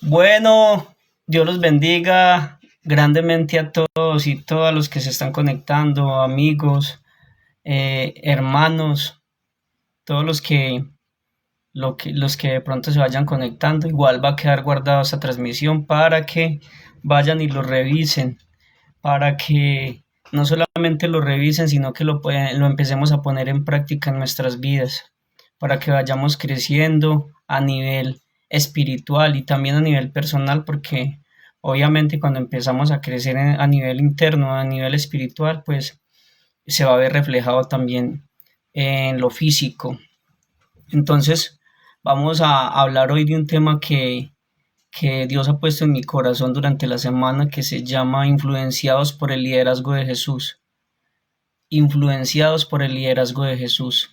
Bueno, Dios los bendiga grandemente a todos y todas los que se están conectando, amigos, hermanos, todos los que de pronto se vayan conectando. Igual va a quedar guardada esta transmisión para que vayan y lo revisen, para que no solamente lo revisen, sino que lo empecemos a poner en práctica en nuestras vidas, para que vayamos creciendo a nivel espiritual y también a nivel personal, porque obviamente cuando empezamos a crecer a nivel interno, a nivel espiritual, pues se va a ver reflejado también en lo físico. Entonces, vamos a hablar hoy de un tema que Dios ha puesto en mi corazón durante la semana, que se llama Influenciados por el liderazgo de Jesús. Influenciados por el liderazgo de Jesús.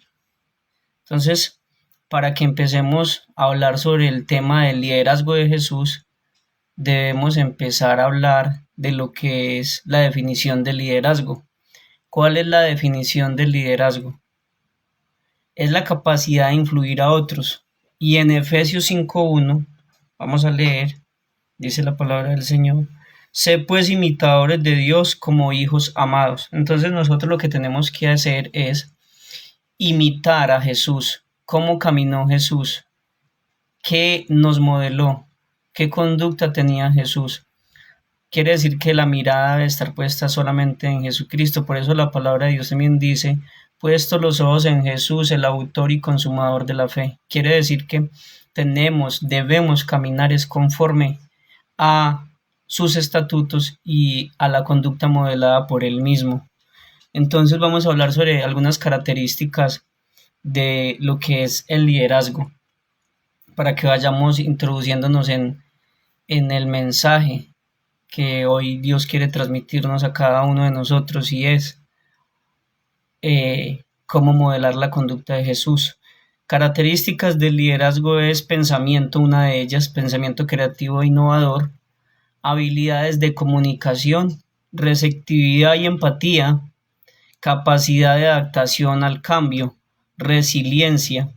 Entonces, para que empecemos a hablar sobre el tema del liderazgo de Jesús, debemos empezar a hablar de lo que es la definición del liderazgo. ¿Cuál es la definición del liderazgo? Es la capacidad de influir a otros. Y en Efesios 5:1, vamos a leer, dice la palabra del Señor: sé pues imitadores de Dios como hijos amados. Entonces nosotros lo que tenemos que hacer es imitar a Jesús. ¿Cómo caminó Jesús? ¿Qué nos modeló? ¿Qué conducta tenía Jesús? Quiere decir que la mirada debe estar puesta solamente en Jesucristo. Por eso la palabra de Dios también dice: puestos los ojos en Jesús, el autor y consumador de la fe. Quiere decir que debemos caminar es conforme a sus estatutos y a la conducta modelada por él mismo. Entonces vamos a hablar sobre algunas características de lo que es el liderazgo, para que vayamos introduciéndonos en el mensaje que hoy Dios quiere transmitirnos a cada uno de nosotros, y es cómo modelar la conducta de Jesús. Características del liderazgo es pensamiento, una de ellas, pensamiento creativo e innovador, habilidades de comunicación, receptividad y empatía, capacidad de adaptación al cambio, resiliencia,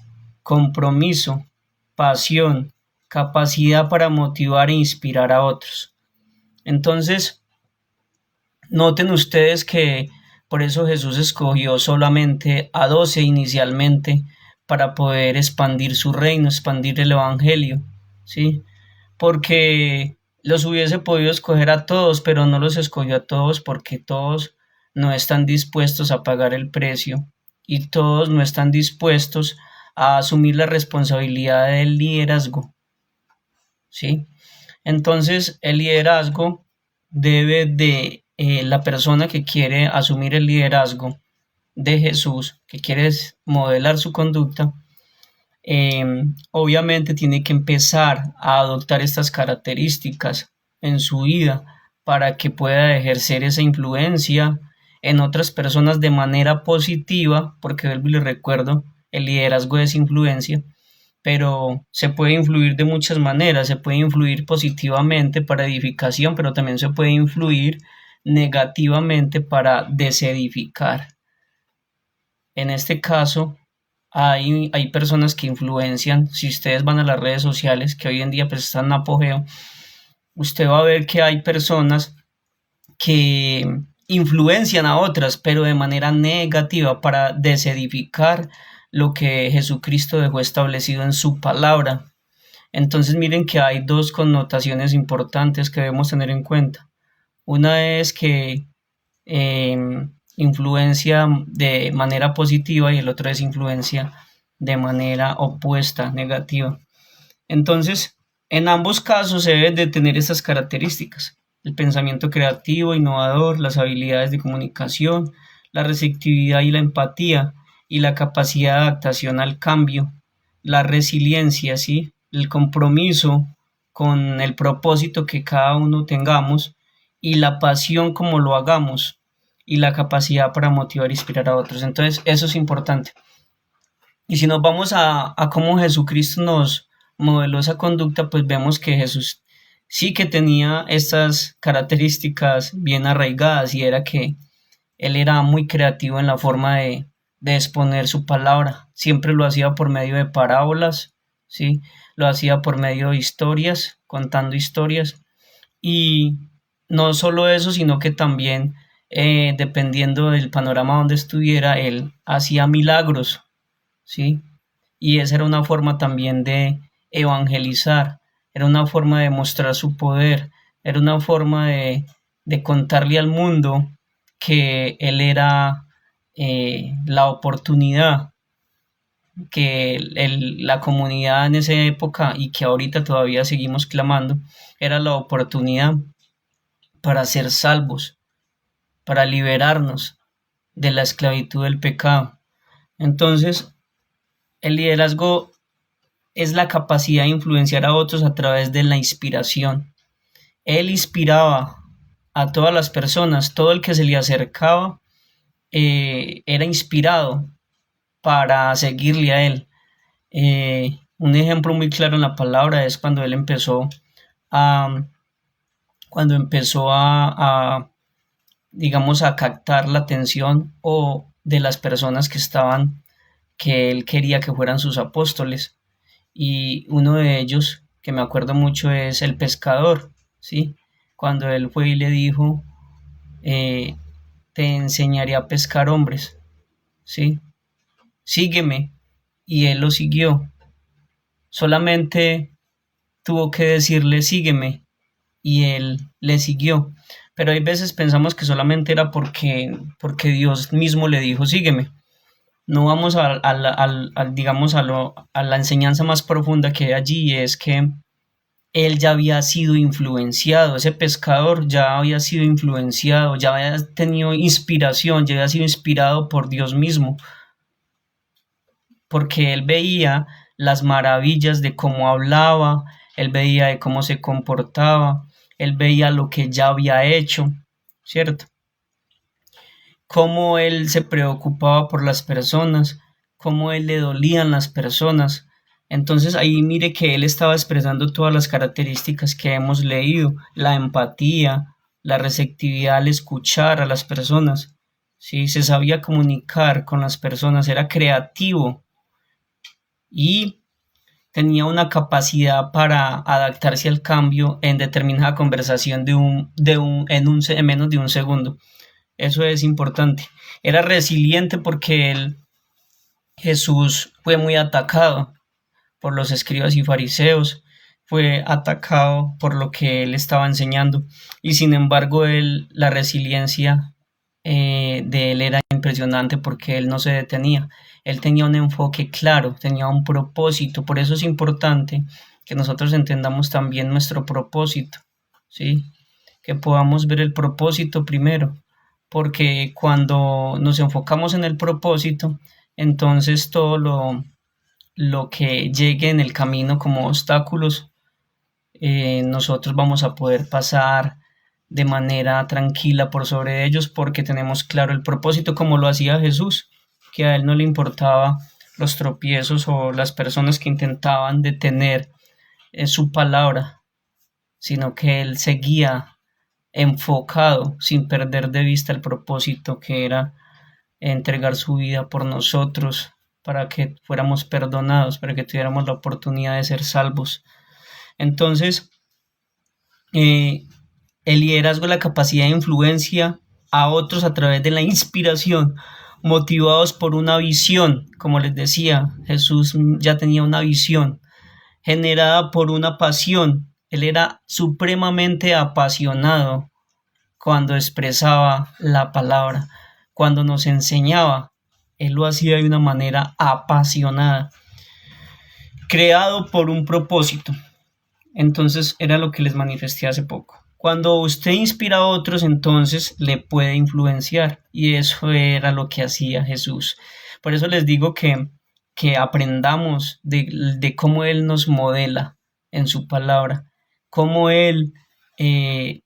compromiso, pasión, capacidad para motivar e inspirar a otros. Entonces, noten ustedes que por eso Jesús escogió solamente a 12 inicialmente, para poder expandir su reino, expandir el evangelio, ¿sí? Porque los hubiese podido escoger a todos, pero no los escogió a todos porque todos no están dispuestos a pagar el precio y todos no están dispuestos a asumir la responsabilidad del liderazgo, ¿sí? Entonces, el liderazgo debe de la persona que quiere asumir el liderazgo de Jesús, que quiere modelar su conducta, obviamente tiene que empezar a adoptar estas características en su vida para que pueda ejercer esa influencia en otras personas de manera positiva, porque vuelvo y les recuerdo, el liderazgo es influencia, pero se puede influir de muchas maneras. Se puede influir positivamente para edificación, pero también se puede influir negativamente para desedificar. En este caso, hay personas que influencian. Si ustedes van a las redes sociales, que hoy en día pues están en apogeo, usted va a ver que hay personas que influencian a otras, pero de manera negativa, para desedificar lo que Jesucristo dejó establecido en su palabra. Entonces miren que hay dos connotaciones importantes que debemos tener en cuenta. Una es que influencia de manera positiva, y el otro es influencia de manera opuesta, negativa. Entonces, en ambos casos se deben de tener estas características: el pensamiento creativo, innovador, las habilidades de comunicación, la receptividad y la empatía, y la capacidad de adaptación al cambio, la resiliencia, ¿sí? El compromiso con el propósito que cada uno tengamos, y la pasión como lo hagamos, y la capacidad para motivar e inspirar a otros. Entonces, eso es importante. Y si nos vamos a cómo Jesucristo nos modeló esa conducta, pues vemos que Jesús sí que tenía estas características bien arraigadas, y era que él era muy creativo en la forma de exponer su palabra. Siempre lo hacía por medio de parábolas, ¿sí? lo hacía por medio de historias, contando historias. Y no solo eso, sino que también, dependiendo del panorama donde estuviera, él hacía milagros, ¿sí? Y esa era una forma también de evangelizar, era una forma de mostrar su poder, era una forma de contarle al mundo que él era, la oportunidad que la comunidad en esa época y que ahorita todavía seguimos clamando, era la oportunidad para ser salvos, para liberarnos de la esclavitud del pecado. Entonces, el liderazgo es la capacidad de influenciar a otros a través de la inspiración. Él inspiraba a todas las personas, todo el que se le acercaba, era inspirado para seguirle a él. Un ejemplo muy claro en la palabra es cuando él empezó a, a, digamos, a captar la atención o de las personas que estaban, que él quería que fueran sus apóstoles. Y uno de ellos, que me acuerdo mucho, es el pescador, ¿sí? Cuando él fue y le dijo, eh, te enseñaré a pescar hombres, ¿sí? Sígueme. Y él lo siguió. Solamente tuvo que decirle, sígueme. Y él le siguió. Pero hay veces pensamos que solamente era porque Dios mismo le dijo, sígueme. No vamos digamos, a la enseñanza más profunda que hay allí, y es que él ya había sido influenciado, ese pescador ya había sido influenciado, ya había tenido inspiración, ya había sido inspirado por Dios mismo, porque él veía las maravillas de cómo hablaba, él veía de cómo se comportaba, él veía lo que ya había hecho, ¿cierto? Cómo él se preocupaba por las personas, cómo él le dolían las personas. Entonces ahí mire que él estaba expresando todas las características que hemos leído, la empatía, la receptividad al escuchar a las personas. Sí, se sabía comunicar con las personas, era creativo y tenía una capacidad para adaptarse al cambio en determinada conversación en menos de un segundo. Eso es importante. Era resiliente porque Jesús fue muy atacado por los escribas y fariseos, fue atacado por lo que él estaba enseñando, y sin embargo la resiliencia, de él era impresionante porque él no se detenía, él tenía un enfoque claro, tenía un propósito. Por eso es importante que nosotros entendamos también nuestro propósito, ¿sí? Que podamos ver el propósito primero, porque cuando nos enfocamos en el propósito, entonces todo lo que llegue en el camino como obstáculos, nosotros vamos a poder pasar de manera tranquila por sobre ellos porque tenemos claro el propósito, como lo hacía Jesús, que a él no le importaba los tropiezos o las personas que intentaban detener, su palabra, sino que él seguía enfocado sin perder de vista el propósito, que era entregar su vida por nosotros para que fuéramos perdonados, para que tuviéramos la oportunidad de ser salvos. Entonces, eh, el liderazgo es la capacidad de influencia a otros a través de la inspiración, motivados por una visión. Como les decía, Jesús ya tenía una visión generada por una pasión. Él era supremamente apasionado cuando expresaba la palabra, cuando nos enseñaba. Él lo hacía de una manera apasionada, creado por un propósito. Entonces era lo que les manifesté hace poco. Cuando usted inspira a otros, entonces le puede influenciar. Y eso era lo que hacía Jesús. Por eso les digo que aprendamos de cómo Él nos modela en su palabra, cómo Él,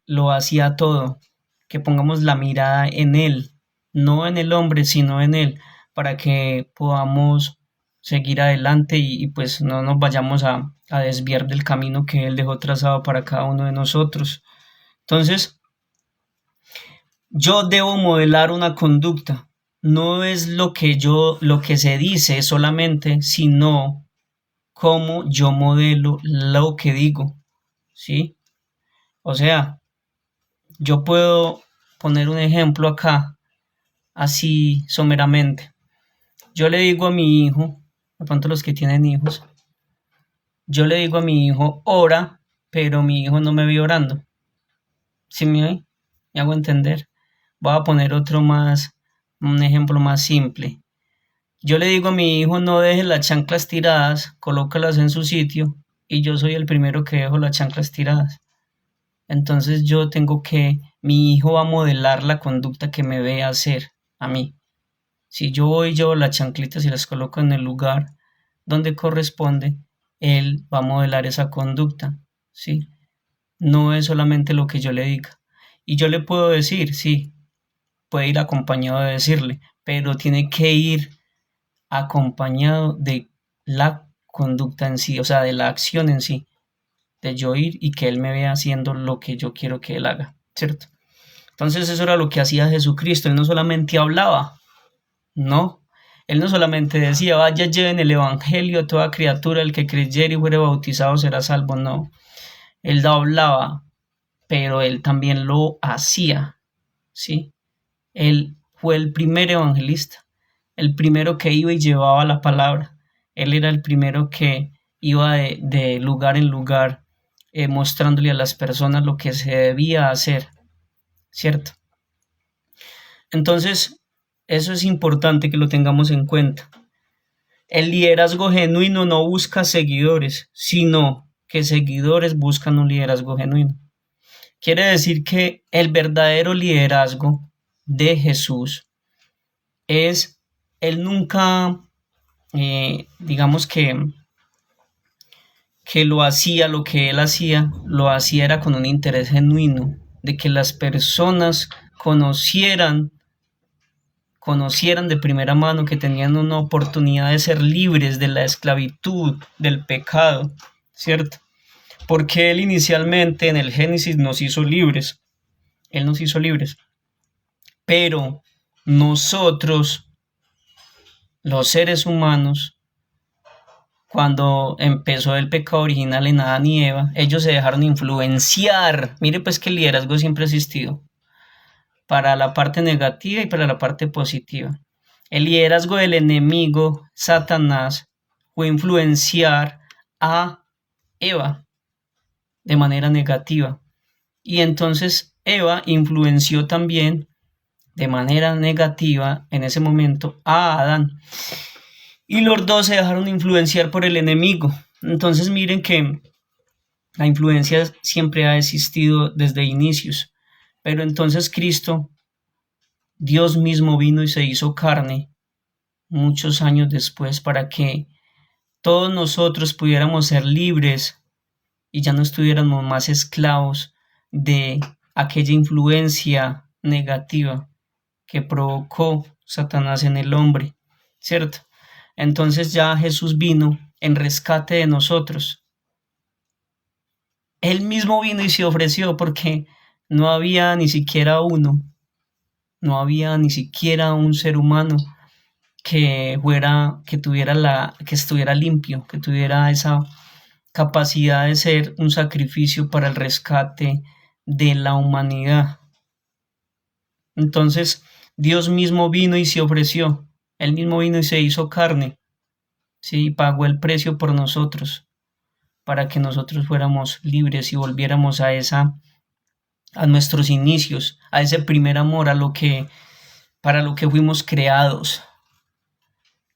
lo hacía todo, que pongamos la mirada en Él, no en el hombre, sino en Él, para que podamos seguir adelante y pues no nos vayamos a desviar del camino que Él dejó trazado para cada uno de nosotros. Entonces, yo debo modelar una conducta. No es lo que se dice solamente, sino cómo yo modelo lo que digo, ¿sí? O sea, yo puedo poner un ejemplo acá, así someramente. Yo le digo a mi hijo, de pronto los que tienen hijos, yo le digo a mi hijo, ora, pero mi hijo no me ve orando. ¿Sí me oye? ¿Me hago entender? Voy a poner un ejemplo más simple. Yo le digo a mi hijo, no dejes las chanclas tiradas, colócalas en su sitio, y yo soy el primero que dejo las chanclas tiradas. Entonces mi hijo va a modelar la conducta que me ve hacer a mí. Si yo voy y llevo las chanclitas y las coloco en el lugar donde corresponde, él va a modelar esa conducta, ¿sí? No es solamente lo que yo le diga. Y yo le puedo decir, sí, puede ir acompañado de decirle, pero tiene que ir acompañado de la conducta en sí, o sea, de la acción en sí, de yo ir y que él me vea haciendo lo que yo quiero que él haga, ¿cierto? Entonces eso era lo que hacía Jesucristo, él no solamente hablaba, no, él no solamente decía, vaya, lleven el evangelio a toda criatura, el que creyere y fuere bautizado será salvo, no, él hablaba, pero él también lo hacía, ¿sí? Él fue el primer evangelista, el primero que iba y llevaba la palabra. Él era el primero que iba de lugar en lugar mostrándole a las personas lo que se debía hacer, ¿cierto? Entonces, eso es importante que lo tengamos en cuenta. El liderazgo genuino no busca seguidores, sino que seguidores buscan un liderazgo genuino. Quiere decir que el verdadero liderazgo de Jesús es, él nunca, digamos que lo que él hacía, lo hacía era con un interés genuino, de que las personas conocieran de primera mano que tenían una oportunidad de ser libres de la esclavitud, del pecado, ¿cierto? Porque él inicialmente en el Génesis nos hizo libres, él nos hizo libres, pero nosotros, los seres humanos, cuando empezó el pecado original en Adán y Eva, ellos se dejaron influenciar. Mire pues que el liderazgo siempre ha existido, para la parte negativa y para la parte positiva. El liderazgo del enemigo, Satanás, fue influenciar a Eva de manera negativa. Y entonces Eva influenció también de manera negativa en ese momento a Adán. Y los dos se dejaron influenciar por el enemigo. Entonces miren que la influencia siempre ha existido desde inicios. Pero entonces Cristo, Dios mismo vino y se hizo carne muchos años después para que todos nosotros pudiéramos ser libres y ya no estuviéramos más esclavos de aquella influencia negativa que provocó Satanás en el hombre, ¿cierto? Entonces ya Jesús vino en rescate de nosotros. Él mismo vino y se ofreció porque no había ni siquiera uno, no había ni siquiera un ser humano que estuviera limpio, que tuviera esa capacidad de ser un sacrificio para el rescate de la humanidad. Entonces, Dios mismo vino y se ofreció, Él mismo vino y se hizo carne, ¿sí? Pagó el precio por nosotros, para que nosotros fuéramos libres y volviéramos a nuestros inicios, a ese primer amor, para lo que fuimos creados.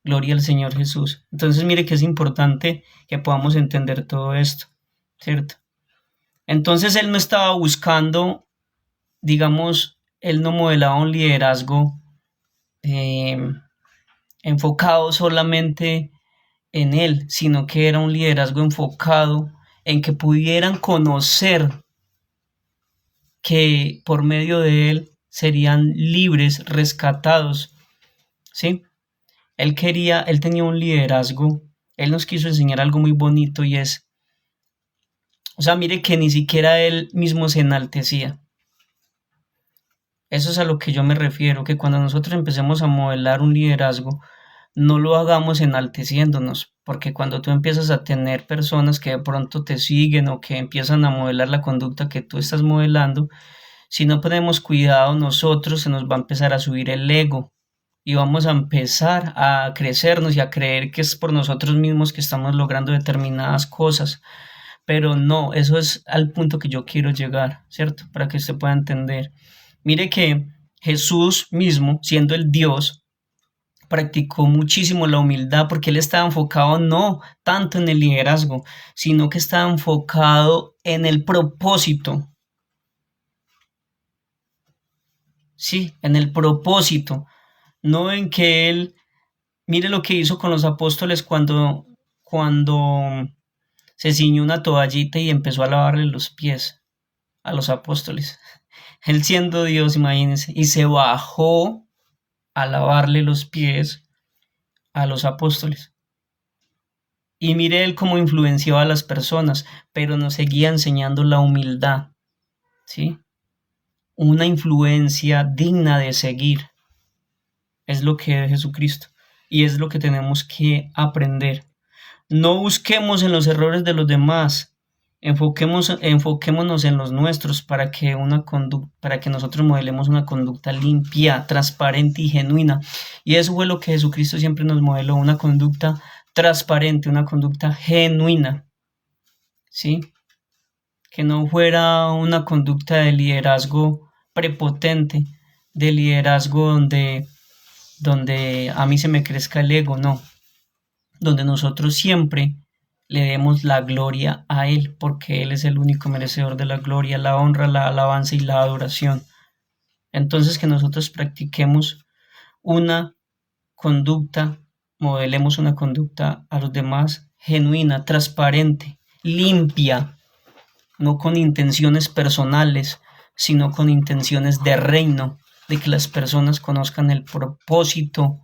Gloria al Señor Jesús. Entonces mire que es importante que podamos entender todo esto, ¿cierto? Entonces él no estaba buscando, digamos, él no modelaba un liderazgo eh, enfocado solamente en él, sino que era un liderazgo enfocado en que pudieran conocer que por medio de él serían libres, rescatados, ¿sí? Él tenía un liderazgo, él nos quiso enseñar algo muy bonito y es, o sea, mire que ni siquiera él mismo se enaltecía. Eso es a lo que yo me refiero, que cuando nosotros empecemos a modelar un liderazgo, no lo hagamos enalteciéndonos, porque cuando tú empiezas a tener personas que de pronto te siguen o que empiezan a modelar la conducta que tú estás modelando, si no ponemos cuidado nosotros se nos va a empezar a subir el ego y vamos a empezar a crecernos y a creer que es por nosotros mismos que estamos logrando determinadas cosas. Pero no, eso es al punto que yo quiero llegar, ¿cierto? Para que usted pueda entender. Mire que Jesús mismo, siendo el Dios, practicó muchísimo la humildad porque él estaba enfocado no tanto en el liderazgo, sino que estaba enfocado en el propósito. Sí, en el propósito, no en que él, mire lo que hizo con los apóstoles cuando se ciñó una toallita y empezó a lavarle los pies a los apóstoles. Él siendo Dios, imagínense, y se bajó a lavarle los pies a los apóstoles. Y mire él cómo influenció a las personas, pero nos seguía enseñando la humildad, ¿sí? Una influencia digna de seguir. Es lo que es Jesucristo y es lo que tenemos que aprender. No busquemos en los errores de los demás, enfoquémonos en los nuestros para que nosotros modelemos una conducta limpia, transparente y genuina. Y eso fue lo que Jesucristo siempre nos modeló, una conducta transparente, una conducta genuina, ¿sí? Que no fuera una conducta de liderazgo prepotente, de liderazgo donde a mí se me crezca el ego, no, donde nosotros siempre le demos la gloria a Él, porque Él es el único merecedor de la gloria, la honra, la alabanza y la adoración. Entonces que nosotros practiquemos una conducta, modelemos una conducta a los demás genuina, transparente, limpia, no con intenciones personales, sino con intenciones de reino, de que las personas conozcan el propósito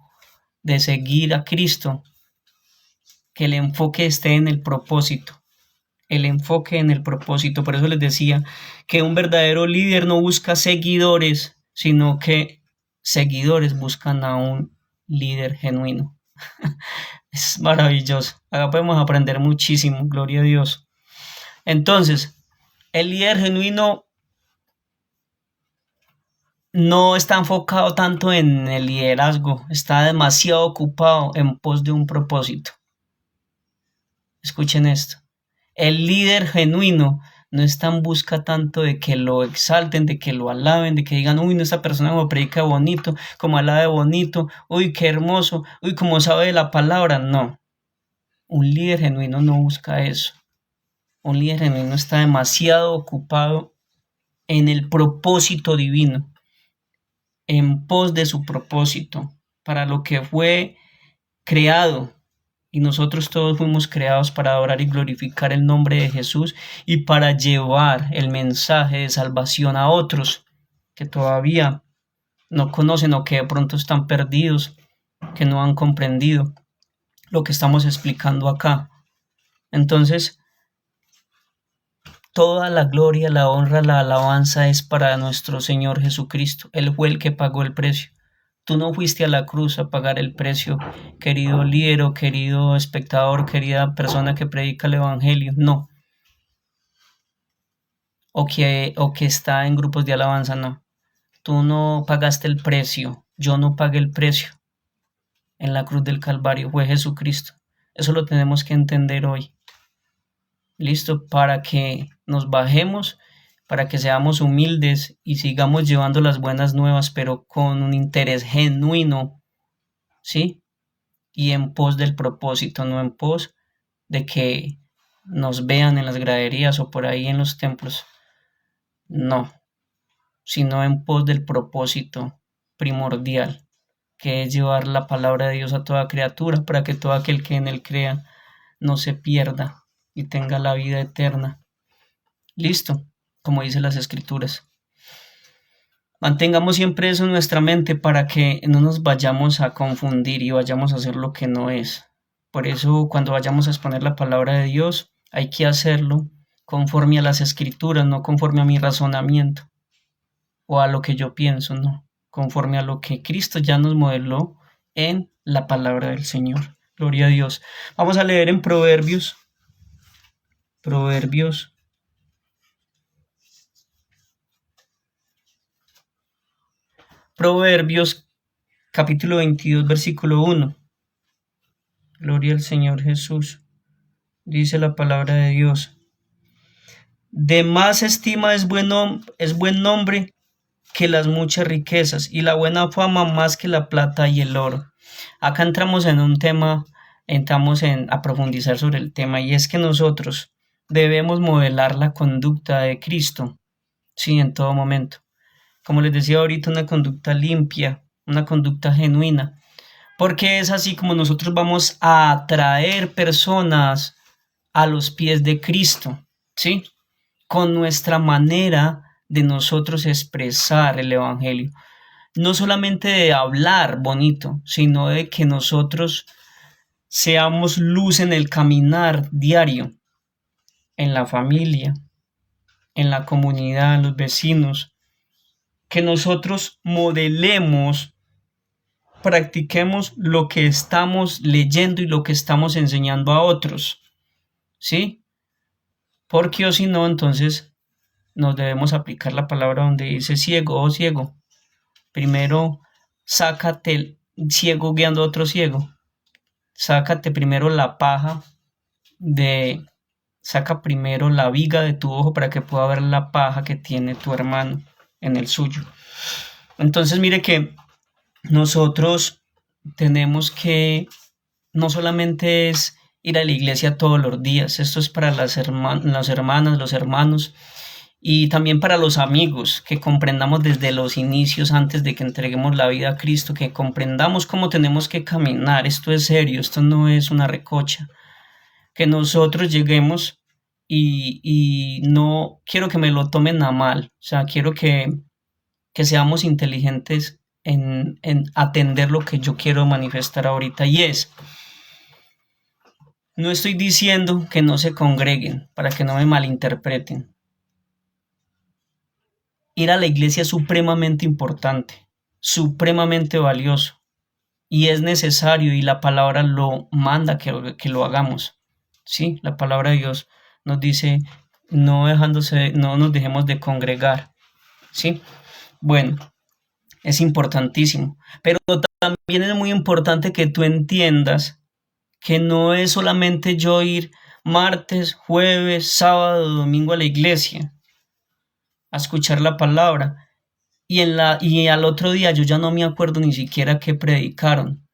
de seguir a Cristo, que el enfoque esté en el propósito, el enfoque en el propósito. Por eso les decía que un verdadero líder no busca seguidores, sino que seguidores buscan a un líder genuino. Es maravilloso. Acá podemos aprender muchísimo, gloria a Dios. Entonces, el líder genuino no está enfocado tanto en el liderazgo, está demasiado ocupado en pos de un propósito. Escuchen esto. El líder genuino no está en busca tanto de que lo exalten, de que lo alaben, de que digan, uy, no, esta persona como predica bonito, como alabe bonito, uy, qué hermoso, uy, como sabe de la palabra. No. Un líder genuino no busca eso. Un líder genuino está demasiado ocupado en el propósito divino, en pos de su propósito, para lo que fue creado. Y nosotros todos fuimos creados para adorar y glorificar el nombre de Jesús y para llevar el mensaje de salvación a otros que todavía no conocen o que de pronto están perdidos, que no han comprendido lo que estamos explicando acá. Entonces, toda la gloria, la honra, la alabanza es para nuestro Señor Jesucristo. Él fue el que pagó el precio. Tú no fuiste a la cruz a pagar el precio, querido líder o querido espectador, querida persona que predica el Evangelio. No. O que está en grupos de alabanza, no. Tú no pagaste el precio. Yo no pagué el precio. En la cruz del Calvario fue Jesucristo. Eso lo tenemos que entender hoy. ¿Listo? Para que nos bajemos, para que seamos humildes y sigamos llevando las buenas nuevas, pero con un interés genuino, ¿sí? Y en pos del propósito, no en pos de que nos vean en las graderías o por ahí en los templos. No, sino en pos del propósito primordial, que es llevar la palabra de Dios a toda criatura, para que todo aquel que en él crea no se pierda y tenga la vida eterna. Listo, como dice las escrituras. Mantengamos siempre eso en nuestra mente para que no nos vayamos a confundir y vayamos a hacer lo que no es. Por eso cuando vayamos a exponer la palabra de Dios hay que hacerlo conforme a las escrituras, no conforme a mi razonamiento o a lo que yo pienso, no, conforme a lo que Cristo ya nos modeló en la palabra del Señor. Gloria a Dios. Vamos a leer en Proverbios. Proverbios. Proverbios capítulo 22, versículo 1. Gloria al Señor Jesús. Dice la palabra de Dios. De más estima es buen nombre que las muchas riquezas, y la buena fama más que la plata y el oro. Acá entramos en un tema, a profundizar sobre el tema, y es que nosotros debemos modelar la conducta de Cristo, sí, en todo momento. Como les decía ahorita, una conducta limpia, una conducta genuina, porque es así como nosotros vamos a atraer personas a los pies de Cristo, ¿sí? Con nuestra manera de nosotros expresar el Evangelio. No solamente de hablar bonito, sino de que nosotros seamos luz en el caminar diario, en la familia, en la comunidad, en los vecinos, que nosotros modelemos, practiquemos lo que estamos leyendo y lo que estamos enseñando a otros, ¿sí? Porque o si no, entonces nos debemos aplicar la palabra donde dice ciego o ciego. Primero, sácate el ciego guiando a otro ciego. Sácate primero la paja saca primero la viga de tu ojo para que pueda ver la paja que tiene tu hermano en el suyo. Entonces mire que nosotros tenemos que, no solamente es ir a la iglesia todos los días, esto es para las hermanas, los hermanos, y también para los amigos, que comprendamos desde los inicios, antes de que entreguemos la vida a Cristo, que comprendamos cómo tenemos que caminar. Esto es serio, esto no es una recocha. Que nosotros lleguemos y no quiero que me lo tomen a mal, o sea, quiero que seamos inteligentes en atender lo que yo quiero manifestar ahorita, y es, no estoy diciendo que no se congreguen, para que no me malinterpreten. Ir a la iglesia es supremamente importante, supremamente valioso, y es necesario, y la palabra lo manda que lo hagamos. Sí, la palabra de Dios nos dice no nos dejemos de congregar. Sí, bueno, es importantísimo, pero también es muy importante que tú entiendas que no es solamente yo ir martes, jueves, sábado, domingo a la iglesia a escuchar la palabra, y al otro día yo ya no me acuerdo ni siquiera qué predicaron.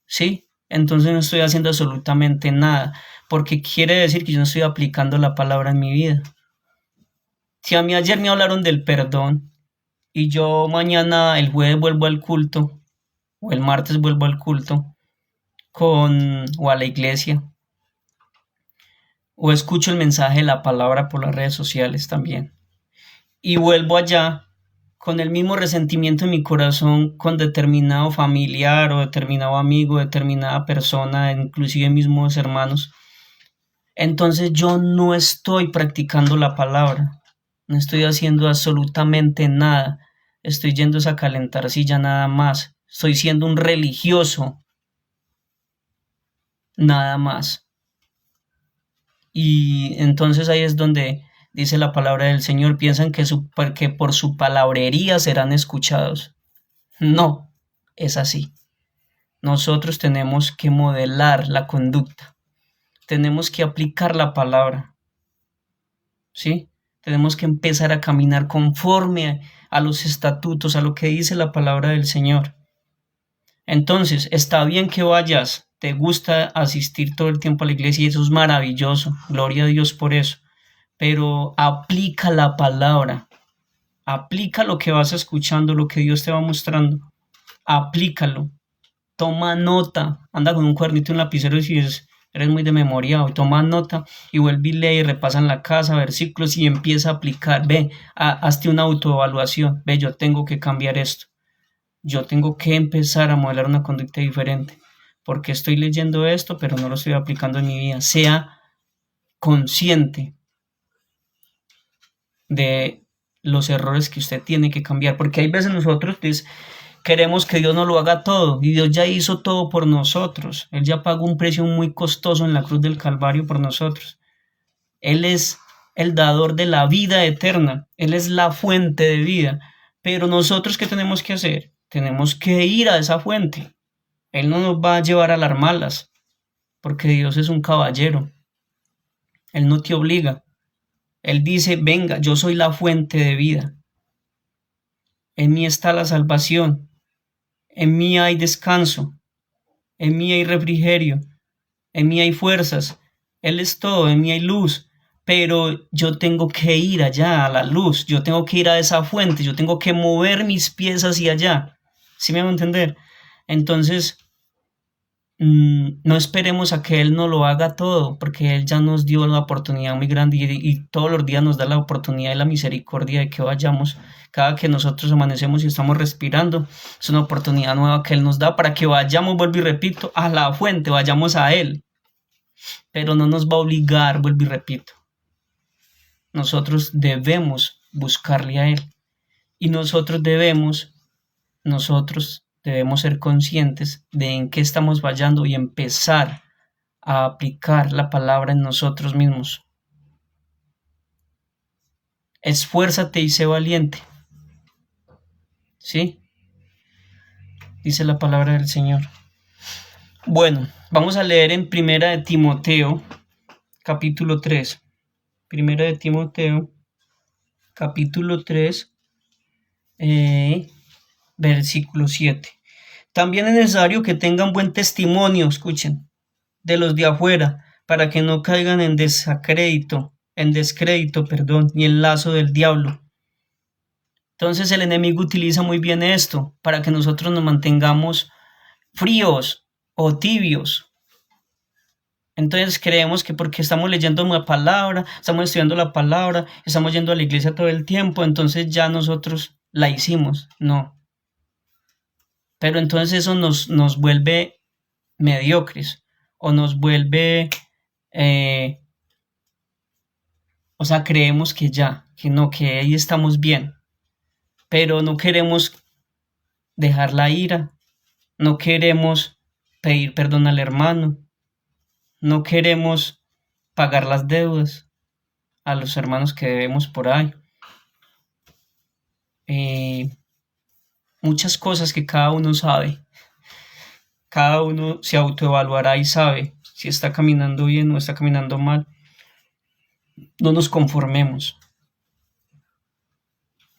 ¿Sí? Entonces no estoy haciendo absolutamente nada, porque quiere decir que yo no estoy aplicando la palabra en mi vida. Si a mí ayer me hablaron del perdón y yo mañana, el jueves, vuelvo al culto, o el martes vuelvo al culto, o a la iglesia, o escucho el mensaje de la palabra por las redes sociales también, y vuelvo allá con el mismo resentimiento en mi corazón con determinado familiar o determinado amigo, determinada persona, inclusive mismos hermanos, entonces yo no estoy practicando la palabra, no estoy haciendo absolutamente nada, estoy yendo a calentar silla nada más, estoy siendo un religioso nada más. Y entonces ahí es donde dice la palabra del Señor, piensan que por su palabrería serán escuchados. No, es así. Nosotros tenemos que modelar la conducta, tenemos que aplicar la palabra, ¿sí? Tenemos que empezar a caminar conforme a los estatutos, a lo que dice la palabra del Señor. Entonces, está bien que vayas, te gusta asistir todo el tiempo a la iglesia y eso es maravilloso, gloria a Dios por eso, pero aplica la palabra, aplica lo que vas escuchando, lo que Dios te va mostrando, aplícalo, toma nota, anda con un cuadernito y un lapicero si eres muy de memoria, o toma nota y vuelve y lee y repasa en la casa versículos y empieza a aplicar, hazte una autoevaluación, yo tengo que cambiar esto, yo tengo que empezar a modelar una conducta diferente, porque estoy leyendo esto pero no lo estoy aplicando en mi vida. Sea consciente de los errores que usted tiene que cambiar, porque hay veces nosotros Queremos que Dios nos lo haga todo y Dios ya hizo todo por nosotros. Él ya pagó un precio muy costoso en la cruz del Calvario por nosotros. Él es el dador de la vida eterna. Él es la fuente de vida. Pero nosotros, ¿qué tenemos que hacer? Tenemos que ir a esa fuente. Él no nos va a llevar a las malas, porque Dios es un caballero. Él no te obliga. Él dice, venga, yo soy la fuente de vida. En mí está la salvación. En mí hay descanso. En mí hay refrigerio. En mí hay fuerzas. Él es todo. En mí hay luz. Pero yo tengo que ir allá a la luz. Yo tengo que ir a esa fuente. Yo tengo que mover mis pies hacia allá. ¿Sí me van a entender? Entonces, no esperemos a que Él nos lo haga todo, porque Él ya nos dio una oportunidad muy grande y todos los días nos da la oportunidad y la misericordia de que vayamos. Cada que nosotros amanecemos y estamos respirando, es una oportunidad nueva que Él nos da para que vayamos, vuelvo y repito, a la fuente, vayamos a Él. Pero no nos va a obligar, vuelvo y repito. Nosotros debemos buscarle a Él y nosotros debemos ser conscientes de en qué estamos fallando y empezar a aplicar la palabra en nosotros mismos. Esfuérzate y sé valiente. ¿Sí? Dice la palabra del Señor. Bueno, vamos a leer en Primera de Timoteo, capítulo 3. Primera de Timoteo, capítulo 3, versículo 7. También es necesario que tengan buen testimonio, escuchen, de los de afuera, para que no caigan en descrédito, ni en lazo del diablo. Entonces el enemigo utiliza muy bien esto para que nosotros nos mantengamos fríos o tibios. Entonces creemos que porque estamos leyendo una palabra, estamos estudiando la palabra, estamos yendo a la iglesia todo el tiempo, entonces ya nosotros la hicimos. No. Pero entonces eso nos vuelve mediocres o nos vuelve, o sea, creemos que ya, que no, que ahí estamos bien. Pero no queremos dejar la ira, no queremos pedir perdón al hermano, no queremos pagar las deudas a los hermanos que debemos por ahí. Muchas cosas que cada uno sabe, cada uno se autoevaluará y sabe si está caminando bien o está caminando mal. No nos conformemos,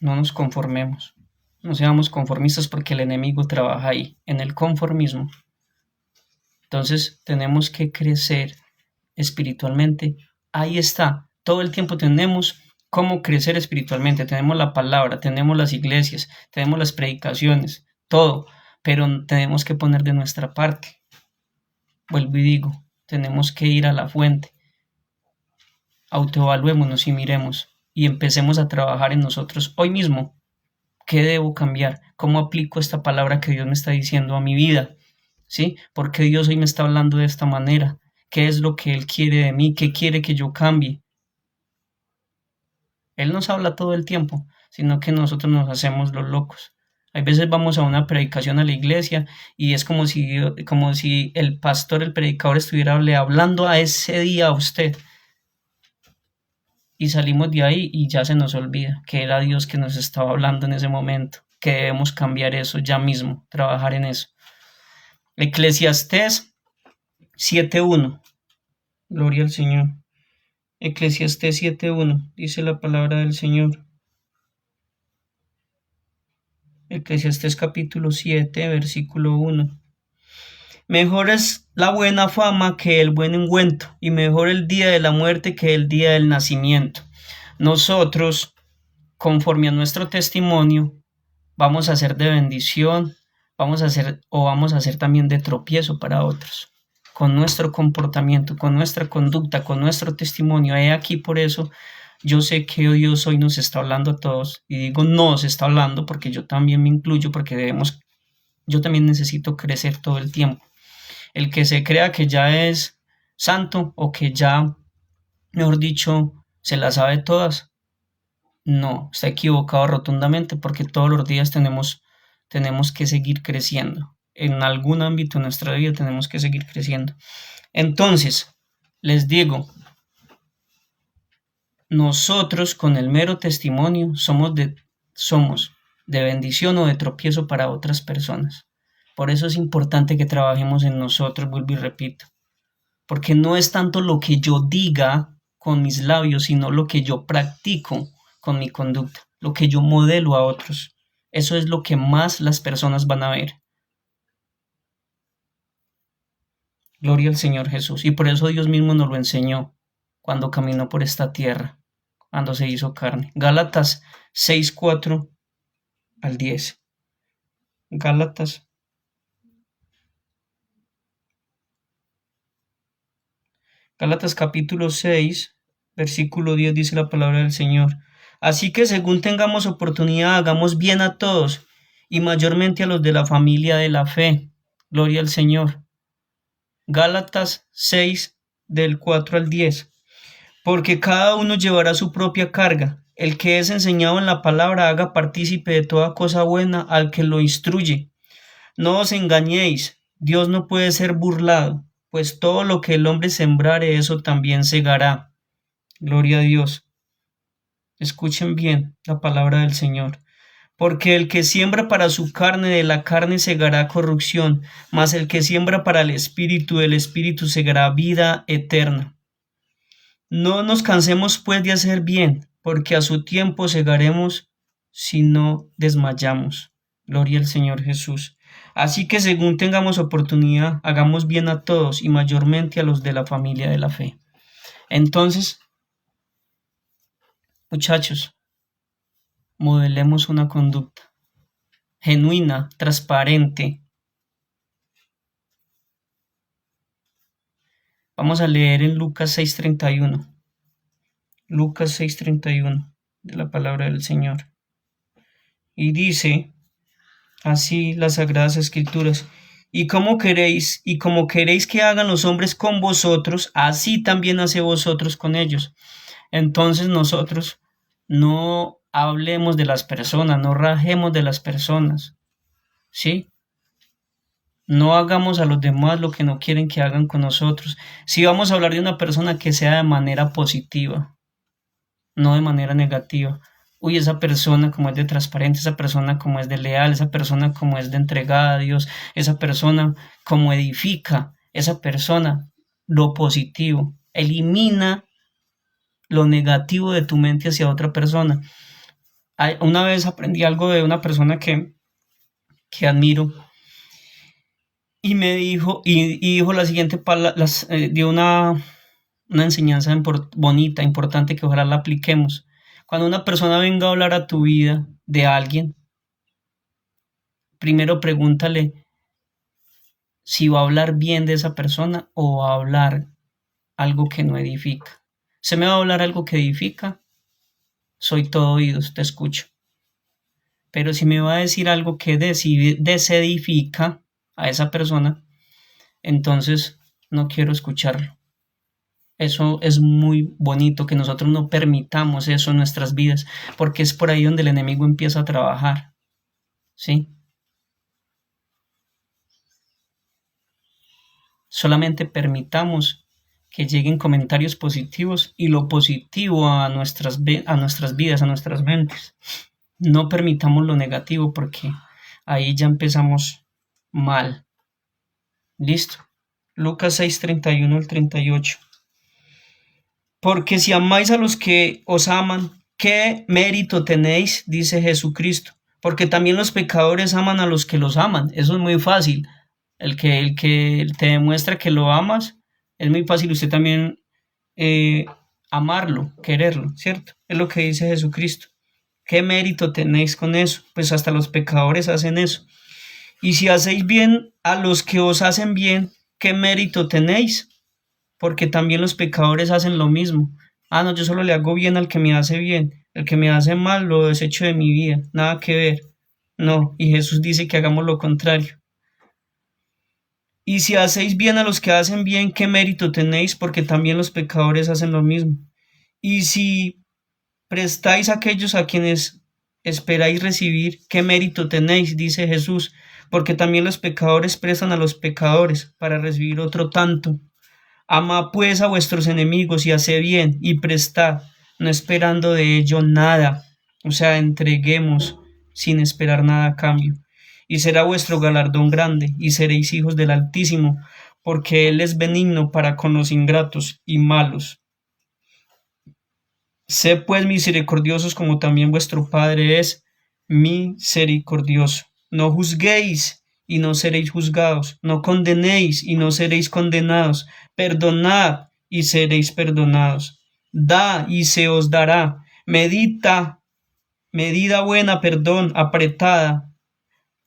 no seamos conformistas porque el enemigo trabaja ahí, en el conformismo. Entonces tenemos que crecer espiritualmente. Ahí está, todo el tiempo tenemos cómo crecer espiritualmente. Tenemos la palabra, tenemos las iglesias, tenemos las predicaciones, todo, pero tenemos que poner de nuestra parte. Vuelvo y digo, tenemos que ir a la fuente. Autoevaluémonos y miremos y empecemos a trabajar en nosotros hoy mismo. ¿Qué debo cambiar? ¿Cómo aplico esta palabra que Dios me está diciendo a mi vida? ¿Sí? ¿Por qué Dios hoy me está hablando de esta manera? ¿Qué es lo que Él quiere de mí? ¿Qué quiere que yo cambie? Él nos habla todo el tiempo, sino que nosotros nos hacemos los locos. Hay veces vamos a una predicación a la iglesia y es como si el pastor, el predicador estuviera hablando a ese día a usted. Y salimos de ahí y ya se nos olvida que era Dios que nos estaba hablando en ese momento, que debemos cambiar eso ya mismo, trabajar en eso. Eclesiastés 7:1. Gloria al Señor. Eclesiastés 7:1. Dice la palabra del Señor. Eclesiastés capítulo 7, versículo 1. Mejor es la buena fama que el buen ungüento, y mejor el día de la muerte que el día del nacimiento. Nosotros, conforme a nuestro testimonio, vamos a ser de bendición, vamos a ser también de tropiezo para otros. Con nuestro comportamiento, con nuestra conducta, con nuestro testimonio. He aquí por eso yo sé que Dios hoy nos está hablando a todos, y digo nos está hablando porque yo también me incluyo, porque yo también necesito crecer todo el tiempo. El que se crea que ya es santo o que ya, mejor dicho, se las sabe todas, no, está equivocado rotundamente porque todos los días tenemos tenemos que seguir creciendo. En algún ámbito de nuestra vida tenemos que seguir creciendo. Entonces, les digo, nosotros con el mero testimonio somos de bendición o de tropiezo para otras personas. Por eso es importante que trabajemos en nosotros, vuelvo y repito. Porque no es tanto lo que yo diga con mis labios, sino lo que yo practico con mi conducta, lo que yo modelo a otros. Eso es lo que más las personas van a ver. Gloria al Señor Jesús. Y por eso Dios mismo nos lo enseñó cuando caminó por esta tierra, cuando se hizo carne. Gálatas 6:4 al 10. Gálatas capítulo 6, versículo 10 dice la palabra del Señor. Así que según tengamos oportunidad, hagamos bien a todos y mayormente a los de la familia de la fe. Gloria al Señor. Gálatas 6, del 4 al 10. Porque cada uno llevará su propia carga. El que es enseñado en la palabra haga partícipe de toda cosa buena al que lo instruye. No os engañéis, Dios no puede ser burlado, pues todo lo que el hombre sembrare, eso también segará. Gloria a Dios. Escuchen bien la palabra del Señor. Porque el que siembra para su carne, de la carne segará corrupción, mas el que siembra para el espíritu, del espíritu segará vida eterna. No nos cansemos pues de hacer bien, porque a su tiempo segaremos si no desmayamos. Gloria al Señor Jesús. Así que según tengamos oportunidad, hagamos bien a todos y mayormente a los de la familia de la fe. Entonces, muchachos, modelemos una conducta genuina, transparente. Vamos a leer en Lucas 6:31. Lucas 6:31 de la palabra del Señor. Y dice así las Sagradas Escrituras. Y como queréis que hagan los hombres con vosotros, así también hace vosotros con ellos. Entonces nosotros no hablemos de las personas, no rajemos de las personas, ¿sí? No hagamos a los demás lo que no quieren que hagan con nosotros. Si vamos a hablar de una persona, que sea de manera positiva, no de manera negativa. Uy, esa persona como es de transparente, esa persona como es de leal, esa persona como es de entregada a Dios, esa persona como edifica, esa persona lo positivo. Elimina lo negativo de tu mente hacia otra persona. Una vez aprendí algo de una persona que admiro y me dijo, y dijo la siguiente palabra, dio una enseñanza bonita, importante, que ojalá la apliquemos. Cuando una persona venga a hablar a tu vida de alguien, primero pregúntale si va a hablar bien de esa persona o va a hablar algo que no edifica. ¿Se me va a hablar algo que edifica? Soy todo oídos, te escucho. Pero si me va a decir algo que desedifica a esa persona, entonces no quiero escucharlo. Eso es muy bonito, que nosotros no permitamos eso en nuestras vidas, porque es por ahí donde el enemigo empieza a trabajar, ¿sí? Solamente permitamos que lleguen comentarios positivos y lo positivo a nuestras vidas, a nuestras mentes. No permitamos lo negativo, porque ahí ya empezamos mal. Listo. Lucas 6:31 al 38. Porque si amáis a los que os aman, ¿qué mérito tenéis? Dice Jesucristo. Porque también los pecadores aman a los que los aman. Eso es muy fácil. El que te demuestra que lo amas, es muy fácil usted también amarlo, quererlo, ¿cierto? Es lo que dice Jesucristo. ¿Qué mérito tenéis con eso? Pues hasta los pecadores hacen eso. Y si hacéis bien a los que os hacen bien, ¿qué mérito tenéis? Porque también los pecadores hacen lo mismo. No, yo solo le hago bien al que me hace bien. El que me hace mal lo desecho de mi vida. Nada que ver. No, y Jesús dice que hagamos lo contrario. Y si hacéis bien a los que hacen bien, ¿qué mérito tenéis? Porque también los pecadores hacen lo mismo. Y si prestáis a aquellos a quienes esperáis recibir? ¿Qué mérito tenéis? Dice Jesús, porque también los pecadores prestan a los pecadores para recibir otro tanto. Amad pues a vuestros enemigos y haced bien y prestad, no esperando de ello nada. O sea, entreguemos sin esperar nada a cambio. Y será vuestro galardón grande, y seréis hijos del Altísimo, porque Él es benigno para con los ingratos y malos. Sed pues misericordiosos como también vuestro Padre es misericordioso. No juzguéis y no seréis juzgados. No condenéis y no seréis condenados. Perdonad y seréis perdonados. Da y se os dará. Medida buena, apretada,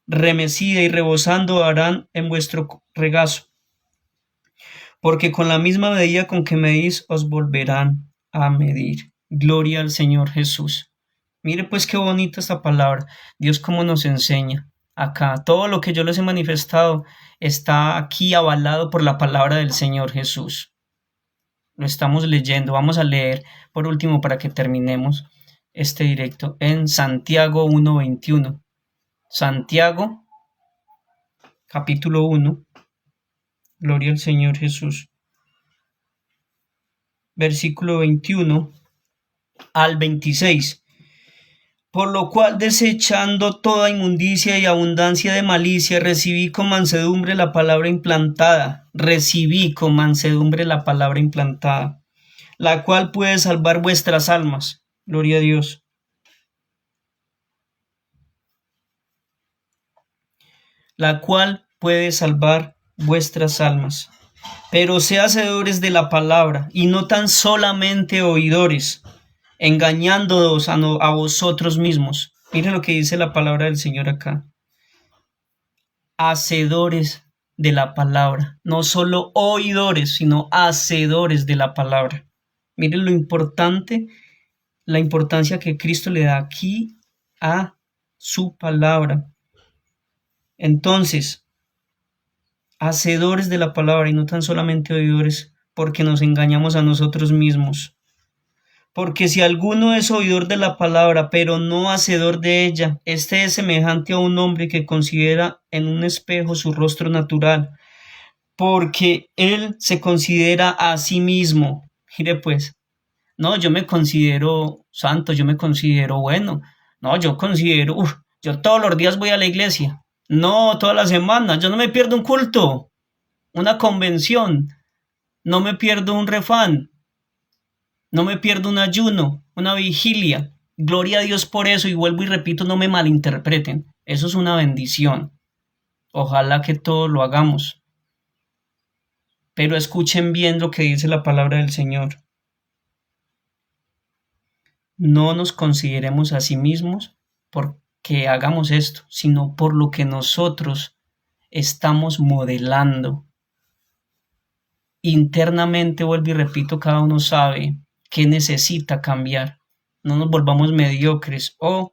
remecida y rebosando harán en vuestro regazo. Porque con la misma medida con que medís os volverán a medir. Gloria al Señor Jesús. Mire pues qué bonita esta palabra. Dios cómo nos enseña. Acá todo lo que yo les he manifestado está aquí avalado por la palabra del Señor Jesús. Lo estamos leyendo. Vamos a leer por último para que terminemos este directo en Santiago 1:21. Santiago capítulo 1. Gloria al Señor Jesús. Versículo 21 al 26. Por lo cual, desechando toda inmundicia y abundancia de malicia, recibí con mansedumbre la palabra implantada, la cual puede salvar vuestras almas. Gloria a Dios. La cual puede salvar vuestras almas. Pero sed hacedores de la palabra, y no tan solamente oidores, engañándoos a vosotros mismos. Miren lo que dice la palabra del Señor acá. Hacedores de la palabra, no solo oidores, sino hacedores de la palabra. Miren lo importante, la importancia que Cristo le da aquí a su palabra. Entonces, hacedores de la palabra y no tan solamente oidores, porque nos engañamos a nosotros mismos. Porque si alguno es oidor de la palabra, pero no hacedor de ella, este es semejante a un hombre que considera en un espejo su rostro natural, porque él se considera a sí mismo. Mire pues, no, yo me considero santo, yo me considero bueno, no, yo considero, yo todos los días voy a la iglesia, no, toda la semana, yo no me pierdo un culto, una convención, no me pierdo un refán, no me pierdo un ayuno, una vigilia. Gloria a Dios por eso, y vuelvo y repito, no me malinterpreten. Eso es una bendición. Ojalá que todos lo hagamos. Pero escuchen bien lo que dice la palabra del Señor. No nos consideremos a sí mismos porque hagamos esto, sino por lo que nosotros estamos modelando. Internamente, vuelvo y repito, cada uno sabe que necesita cambiar. No nos volvamos mediocres o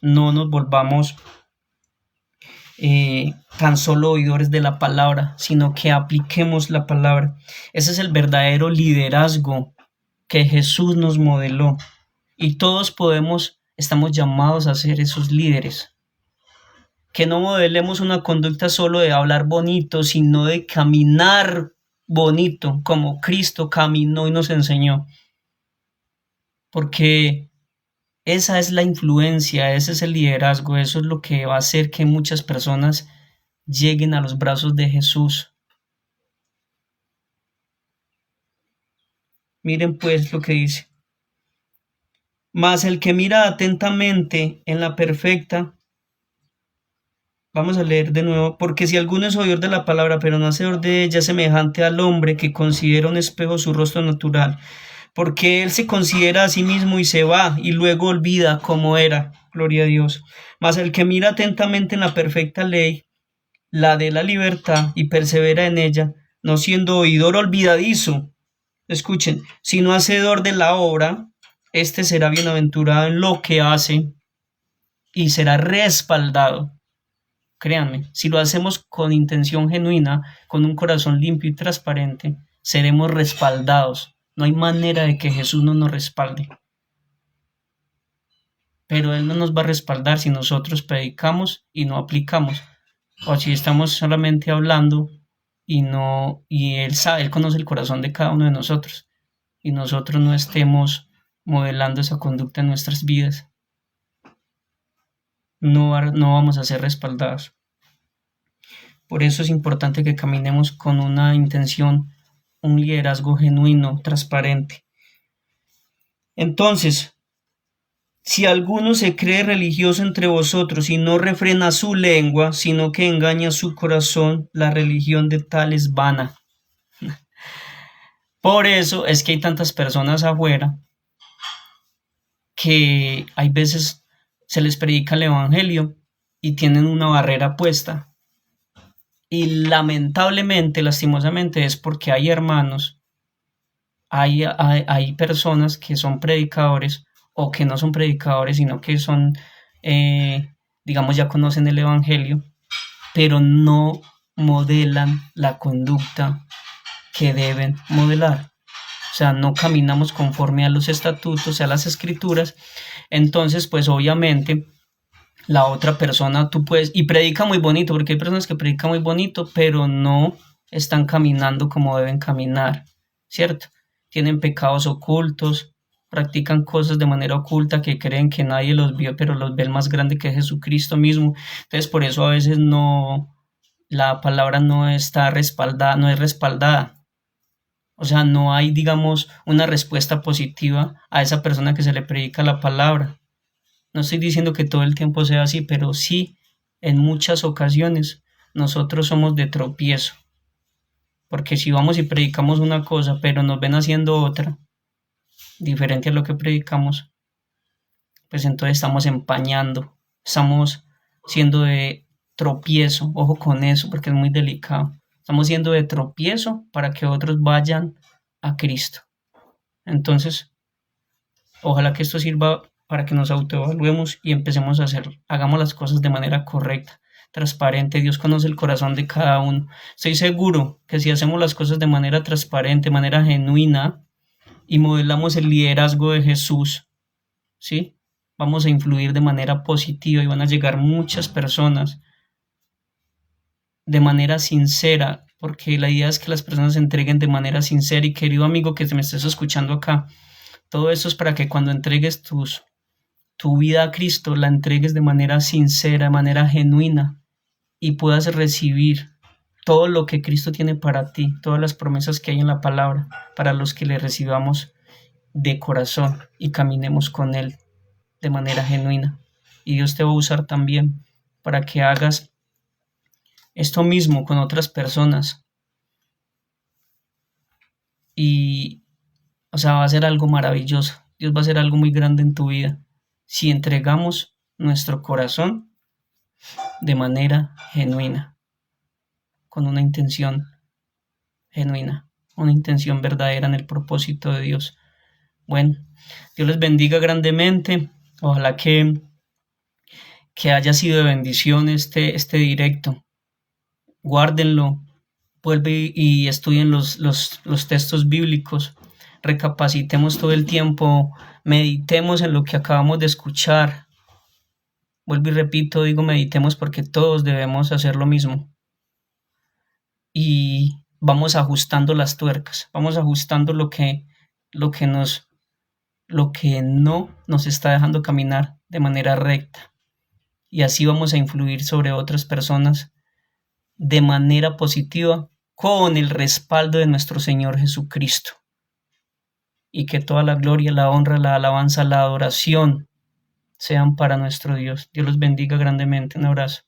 no nos volvamos tan solo oidores de la palabra, sino que apliquemos la palabra. Ese es el verdadero liderazgo que Jesús nos modeló, y todos estamos llamados a ser esos líderes. Que no modelemos una conducta solo de hablar bonito, sino de caminar bonito, como Cristo caminó y nos enseñó. Porque esa es la influencia, ese es el liderazgo, eso es lo que va a hacer que muchas personas lleguen a los brazos de Jesús. Miren pues lo que dice. Mas el que mira atentamente en la perfecta, vamos a leer de nuevo, porque si alguno es oidor de la palabra, pero no hacedor de ella, semejante al hombre que considera un espejo su rostro natural, porque él se considera a sí mismo y se va, y luego olvida cómo era. Gloria a Dios. Mas el que mira atentamente en la perfecta ley, la de la libertad, y persevera en ella, no siendo oidor olvidadizo, escuchen, sino hacedor de la obra, este será bienaventurado en lo que hace y será respaldado. Créanme, si lo hacemos con intención genuina, con un corazón limpio y transparente, seremos respaldados. No hay manera de que Jesús no nos respalde. pero Él no nos va a respaldar si nosotros predicamos y no aplicamos, o si estamos solamente hablando y no, y Él sabe, Él conoce el corazón de cada uno de nosotros, y nosotros no estemos modelando esa conducta en nuestras vidas, no vamos a ser respaldados. Por eso es importante que caminemos con una intención, un liderazgo genuino, transparente. Entonces, si alguno se cree religioso entre vosotros y no refrena su lengua, sino que engaña su corazón, la religión de tal es vana. Por eso es que hay tantas personas afuera que hay veces se les predica el evangelio y tienen una barrera puesta. Y lamentablemente, lastimosamente, es porque hay hermanos, hay personas que son predicadores o que no son predicadores, sino que son, digamos, ya conocen el evangelio, pero no modelan la conducta que deben modelar. O sea, no caminamos conforme a los estatutos, a las escrituras. Entonces, pues obviamente la otra persona, tú puedes, y predica muy bonito, porque hay personas que predican muy bonito, pero no están caminando como deben caminar, ¿cierto? Tienen pecados ocultos, practican cosas de manera oculta que creen que nadie los vio, pero los ve el más grande que es Jesucristo mismo. Entonces, por eso a veces no, la palabra no está respaldada, no es respaldada. O sea, no hay, digamos, una respuesta positiva a esa persona que se le predica la palabra. No estoy diciendo que todo el tiempo sea así, pero sí, en muchas ocasiones nosotros somos de tropiezo. Porque si vamos y predicamos una cosa, pero nos ven haciendo otra, diferente a lo que predicamos, pues entonces estamos empañando, estamos siendo de tropiezo. Ojo con eso, porque es muy delicado. Estamos siendo de tropiezo para que otros vayan a Cristo. Entonces, ojalá que esto sirva para que nos autoevaluemos y empecemos a hacer, hagamos las cosas de manera correcta, transparente. Dios conoce el corazón de cada uno. Estoy seguro que si hacemos las cosas de manera transparente, de manera genuina y modelamos el liderazgo de Jesús, ¿sí? Vamos a influir de manera positiva y van a llegar muchas personas de manera sincera, porque la idea es que las personas se entreguen de manera sincera. Y querido amigo que te me estés escuchando acá, todo eso es para que cuando entregues tu vida a Cristo, la entregues de manera sincera, de manera genuina, y puedas recibir todo lo que Cristo tiene para ti, todas las promesas que hay en la palabra, para los que le recibamos de corazón y caminemos con Él de manera genuina. Y Dios te va a usar también para que hagas esto mismo con otras personas. Y, o sea, va a ser algo maravilloso. Dios va a hacer algo muy grande en tu vida si entregamos nuestro corazón de manera genuina, con una intención genuina, una intención verdadera en el propósito de Dios. Bueno, Dios les bendiga grandemente. Ojalá que haya sido de bendición este directo. Guárdenlo, vuelve y estudien los textos bíblicos, recapacitemos todo el tiempo, meditemos en lo que acabamos de escuchar. Vuelvo y repito, digo meditemos porque todos debemos hacer lo mismo. Y vamos ajustando las tuercas, vamos ajustando lo que no nos está dejando caminar de manera recta. Y así vamos a influir sobre otras personas de manera positiva con el respaldo de nuestro Señor Jesucristo. Y que toda la gloria, la honra, la alabanza, la adoración sean para nuestro Dios. Dios los bendiga grandemente. Un abrazo.